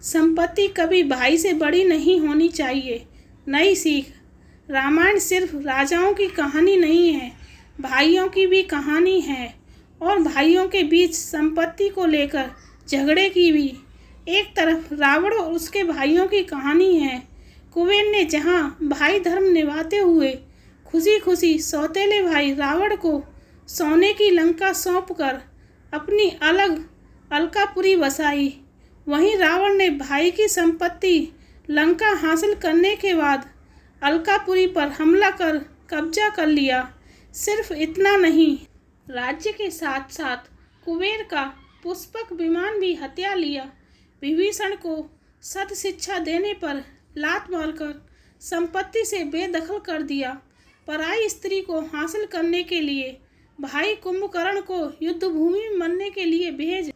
संपत्ति कभी भाई से बड़ी नहीं होनी चाहिए। नई सीख। रामायण सिर्फ राजाओं की कहानी नहीं है, भाइयों की भी कहानी है। और भाइयों के बीच संपत्ति को लेकर झगड़े की भी। एक तरफ रावण और उसके भाइयों की कहानी है। कुबेर ने जहाँ भाई धर्म निभाते हुए खुशी खुशी सौतेले भाई रावण को सोने की लंका सौंपकर अपनी अलग अलकापुरी बसाई, वहीं रावण ने भाई की संपत्ति लंका हासिल करने के बाद अलकापुरी पर हमला कर कब्जा कर लिया। सिर्फ इतना नहीं, राज्य के साथ साथ कुबेर का पुष्पक विमान भी हथिया लिया। विभीषण को सत शिक्षा देने पर लात मारकर संपत्ति से बेदखल कर दिया। पराई स्त्री को हासिल करने के लिए भाई कुंभकर्ण को युद्ध भूमि में मरने के लिए भेज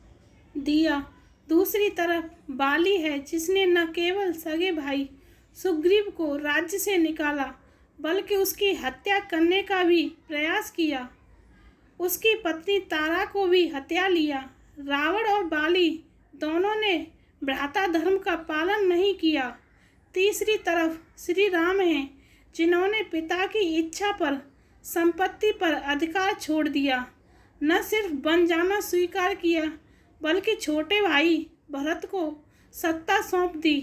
दिया। दूसरी तरफ बाली है, जिसने न केवल सगे भाई सुग्रीव को राज्य से निकाला, बल्कि उसकी हत्या करने का भी प्रयास किया। उसकी पत्नी तारा को भी हत्या लिया। रावण और बाली दोनों ने भ्राता धर्म का पालन नहीं किया। तीसरी तरफ श्री राम हैं, जिन्होंने पिता की इच्छा पर संपत्ति पर अधिकार छोड़ दिया। न सिर्फ बन जाना स्वीकार किया, बल्कि छोटे भाई भरत को सत्ता सौंप दी।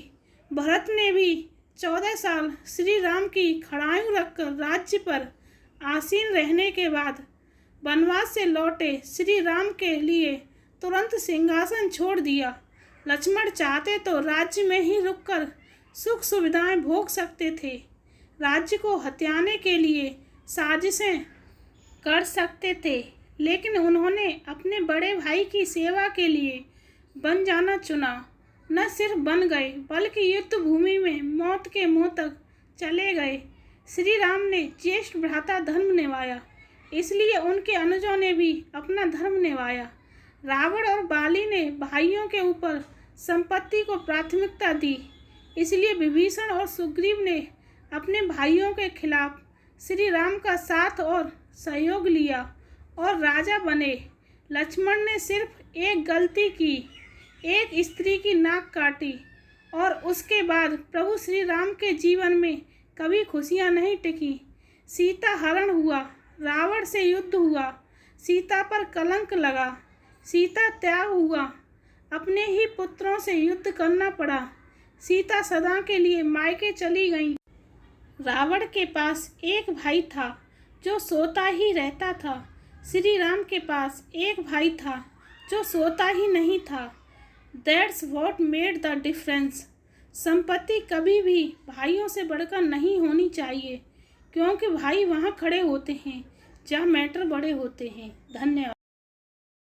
भरत ने भी 14 साल श्री राम की खड़ायूं रखकर राज्य पर आसीन रहने के बाद वनवास से लौटे श्री राम के लिए तुरंत सिंहासन छोड़ दिया। लक्ष्मण चाहते तो राज्य में ही रुककर सुख सुविधाएं भोग सकते थे, राज्य को हथियाने के लिए साजिशें कर सकते थे, लेकिन उन्होंने अपने बड़े भाई की सेवा के लिए बन जाना चुना। न सिर्फ बन गए, बल्कि युद्ध भूमि में मौत के मुंह तक चले गए। श्री राम ने ज्येष्ठ भ्राता धर्म निभाया, इसलिए उनके अनुजों ने भी अपना धर्म निभाया। रावण और बाली ने भाइयों के ऊपर संपत्ति को प्राथमिकता दी, इसलिए विभीषण और सुग्रीव ने अपने भाइयों के खिलाफ श्री राम का साथ और सहयोग लिया और राजा बने। लक्ष्मण ने सिर्फ एक गलती की, एक स्त्री की नाक काटी, और उसके बाद प्रभु श्री राम के जीवन में कभी खुशियां नहीं टिकी। सीता हरण हुआ, रावण से युद्ध हुआ, सीता पर कलंक लगा, सीता त्याग हुआ, अपने ही पुत्रों से युद्ध करना पड़ा। सीता सदा के लिए मायके चली गई। रावण के पास एक भाई था जो सोता ही रहता था। श्री राम के पास एक भाई था जो सोता ही नहीं था। That's what made the difference। संपत्ति कभी भी भाइयों से बढ़कर नहीं होनी चाहिए, क्योंकि भाई वहाँ खड़े होते हैं जहाँ मैटर बड़े होते हैं। धन्यवाद।